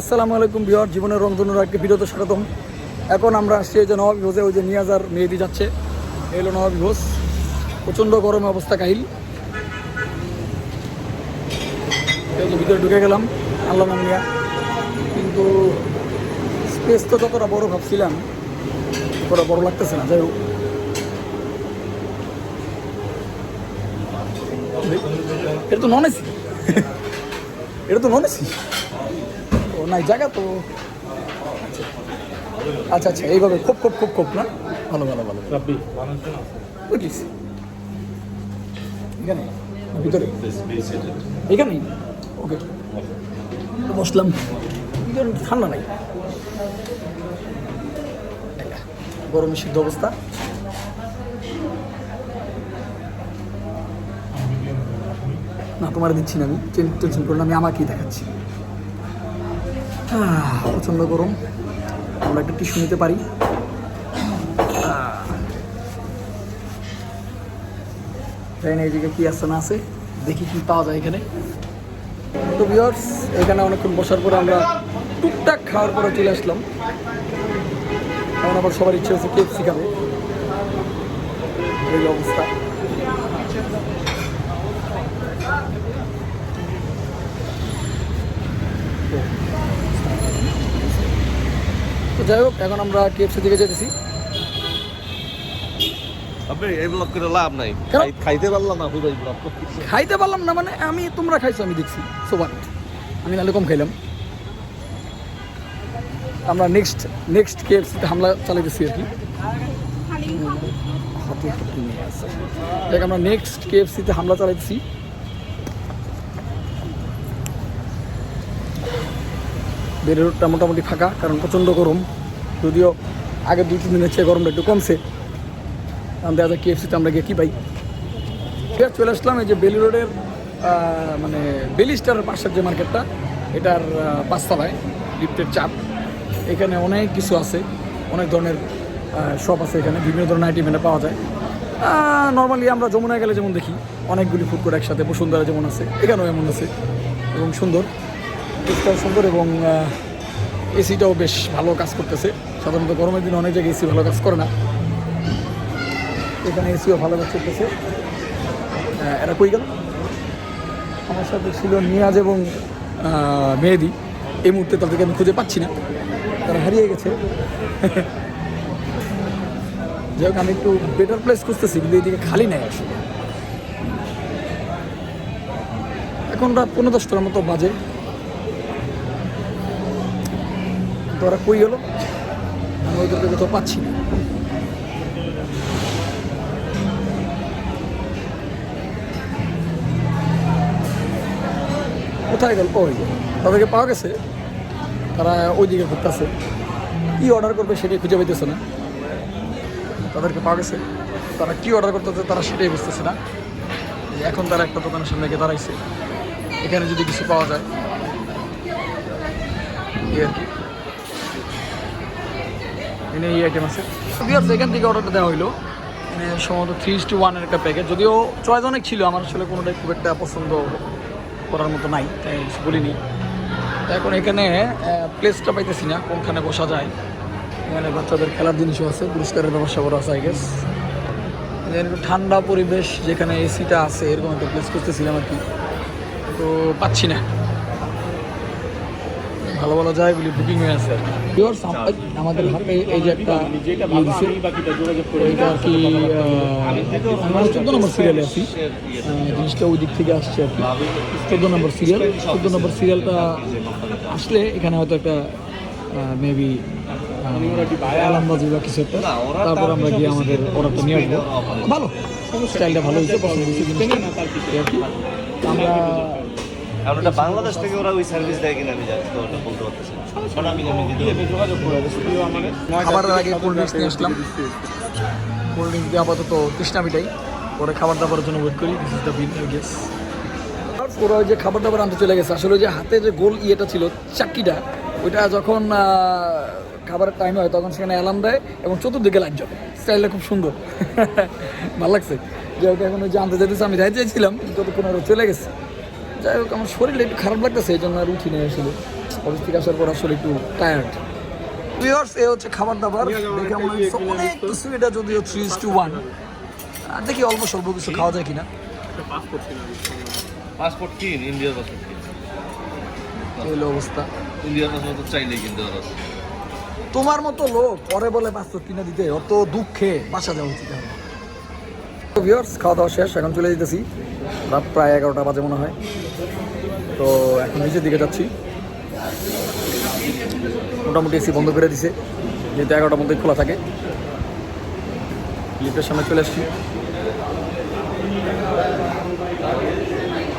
আসসালামু আলাইকুম ভিউয়ার, জীবনের রংধনুর একটা ভিডিওতে স্বাগতম। এখন আমরা আসছি এই যে নবাবী ভোজে, ওই যে নিয়াজার মেহেদি যাচ্ছে, এলো নবাবী ভোজ। প্রচণ্ড গরমে অবস্থা কাহিল। এই যে ভিতরে ঢুকে গেলাম আল্লাহ নাম নিয়া, কিন্তু স্পেস তো যতটা বড় ভাবছিলাম ততটা বড় লাগতেছে না। যাই হোক, এটা তো নন এসি, এটা তো নন এসি। ও নাই জায়গা তো। আচ্ছা আচ্ছা, এইভাবে খুব খুব খুব খুব না, ভালো ভালো ভালো বুঝলিস। এখানে ভিতরে এখানে ওকে বসলাম। ভিতরে ঠান্ডা নাই, গরমে সিদ্ধ অবস্থা। না তোমার দিচ্ছি না, আমি টেনশন করলাম, আমি আমাকেই দেখাচ্ছি। প্রচণ্ড গরম, আমরা একটা টিস্যু নিতে পারি। জানি না এইদিকে কী আছে না আছে, দেখি কি পাওয়া যায় এখানে। তো ভিউয়ার্স, এখানে অনেকক্ষণ বসার পরে আমরা টুকটাক খাওয়ার পরে চলে আসলাম। এখন আবার সবার ইচ্ছে হচ্ছে KFC খাবে, এই অবস্থা। তো যাই হোক, এখন আমরা KFC দিকে যেতেছি। লাভ নাই, খাইতে পারলাম না। খাইতে পারলাম না মানে আমি, তোমরা খাইছো আমি দেখছি, সো হোয়াট, আমি নাহলে কম খাইলাম। আমরা নেক্সট KFC-তে হামলা চালাইতেছি আর কি। দেখ, আমরা নেক্সট KFC-তে হামলা চালাইতেছি। বেড়ে রোডটা মোটামুটি ফাঁকা, কারণ প্রচণ্ড গরম। যদিও আগের 2-3 দিনের চেয়ে গরমটা একটু কমছে। কারণ দেখা যায় KFC-তে আমরা গিয়ে কী পাই। চলে আসলাম এই যে বেলি রোডের মানে বেলি স্টারের পাশের যে মার্কেটটা, এটার 5 তলায় লিফটের চাপ। এখানে অনেক কিছু আছে, অনেক ধরনের শপ আছে এখানে, বিভিন্ন ধরনের আইটেম এখানে পাওয়া যায়। নর্মালি আমরা যমুনায় গেলে যেমন দেখি অনেকগুলি ফুড কোর্ট একসাথে, বসুন্ধরা যেমন আছে, এখানেও এমন আছে এবং সুন্দর, পরিষ্কার সুন্দর, এবং এসিটাও বেশ ভালো কাজ করতেছে। সাধারণত গরমের দিনে অনেক জায়গায় এসি ভালো কাজ করে না, এখানে এসিও ভালো কাজ করতেছে। এরা কই গেল? আমার সাথে ছিল নিয়াজ এবং মেহেদি। এই মুহূর্তে তাদেরকে আমি খুঁজে পাচ্ছি না, তারা হারিয়ে গেছে। যাই হোক, আমি একটু বেটার প্লেস খুঁজতেছি, কিন্তু এইদিকে খালি নাই আসলে। এখন রাত 9-10টার মতো বাজে। তো ওরা কই গেল? আমি ওইদেরকে কোথাও পাচ্ছি না। কোথায় গেল? ওই তাদেরকে পাওয়া গেছে, তারা ওইদিকে ঘুরতেছে। কী অর্ডার করবে সেটাই খুঁজে পাইতেছে না। তাদেরকে পাওয়া গেছে, তারা কী অর্ডার করতেছে তারা সেটাই বুঝতেছে না। এখন তারা একটা দোকানের সামনে গিয়ে দাঁড়াইছে, এখানে যদি কিছু পাওয়া যায় এই আর কি। এখানে এই আইটেম আছে। এখান থেকে অর্ডারটা দেওয়া হইলো, মানে সম্ভবত 3:1 একটা প্যাকেট। যদিও চয়েস অনেক ছিল, আমার আসলে কোনোটাই খুব একটা পছন্দ করার মতো নাই, তাই কিছু বলিনি। তো এখন এখানে প্লেসটা পাইতেছি না, কোনখানে বসা যায়। এখানে বাচ্চাদের খেলার জিনিসও আছে, পুরস্কারের ব্যবস্থা করা আছে আই গেস। একটু ঠান্ডা পরিবেশ যেখানে এসিটা আছে, এরকম একটা প্লেস করতেছিলাম আর কি, তো পাচ্ছি না। ভালো ভালো জায়গাগুলি বুকিং হয়ে আছে আর কি। আমাদের হাতে এই যে একটা এইটা আর কি, আমরা 14 নম্বর সিরিয়ালে আছি। জিনিসটা ওই দিক থেকে আসছে আর কি, 14 নম্বর সিরিয়াল। 14 নম্বর সিরিয়ালটা আসলে এখানে হয়তো একটা মেবি আলামবাজি বা কিছু একটা, তারপর আমরা গিয়ে আমাদের অর্ডারটা নিয়ে আসবো। ভালো, স্টাইলটা ভালো হয়েছে, পছন্দ হয়েছে জিনিসটা আর কি। আমরা বাংলাদেশ থেকে ওরা ওই সার্ভিস দেয় কিনা আমি জানি, তো বলতে পারতেছি না। খাবারের আগে কোল্ড ড্রিঙ্কস নিয়ে আসলাম। কোল্ড ড্রিঙ্কস দিয়ে আপাতত তৃষ্ণা মিটাই, পরে খাবার দাবারের জন্য ওয়েট করি। This is the bill I guess. ওরা ওই যে খাবার দাবার আনতে চলে গেছে। আসলে যে হাতে যে গোল ইয়েটা ছিল, চাক্কিটা, ওইটা যখন খাবারের টাইম হয় তখন সেখানে অ্যালার্ম দেয় এবং চতুর্দিকে লাইট জ্বলে। স্টাইলটা খুব সুন্দর, ভালো লাগছে। যেহেতু এখন ওই যে আনতে যেতেছে, আমি যাই চাইছিলাম, যতক্ষণ আরও চলে গেছে। যাই হোক, আমার শরীরটা একটু খারাপ লাগতেছে, এই জন্য আর উঠি নেই আসলে। অফিস থেকে আসার পর আসলে একটু টায়ার্ড। ভিউয়ার্স, এ হচ্ছে খাবার দাবার দেখে মনে হচ্ছে অনেক কিছু, এটা যদিও 3:1, আর দেখি অল্প স্বল্প কিছু খাওয়া যায় কিনা। পাসপোর্ট কিন, ইন্ডিয়ার পাসপোর্ট কিন। এই হলো অবস্থা। ইন্ডিয়ার পাসপোর্ট তো চাইলেই কিনতে পারো। তোমার মতো লোক পরে বলে পাসপোর্ট কিনে দিতে, অত দুঃখে বাসা যাওয়া উচিত হবে। তো ভিউয়ার্স, খাওয়া দাওয়া শেষ, এখন চলে যেতেছি। রাত প্রায় 11টা বাজে মনে হয়। তো এখন নিচের দিকে যাচ্ছি। মোটামুটি এসি বন্ধ করে দিছে, যেহেতু 11টার মধ্যে খোলা থাকে। লিফটের সামনে চলে আসছি।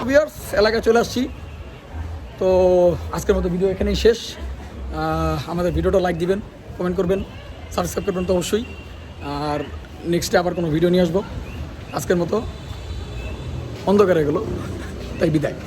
ভিউয়ার্স, এলাকায় চলে আসছি। তো আজকের মতো ভিডিও এখানেই শেষ। আমাদের ভিডিওটা লাইক দিবেন, কমেন্ট করবেন, সাবস্ক্রাইব করবেন তো অবশ্যই। আর নেক্সটে আবার কোনো ভিডিও নিয়ে আসবো। আজকের মতো অন্ধকারে গেলো, তাই বিদায়।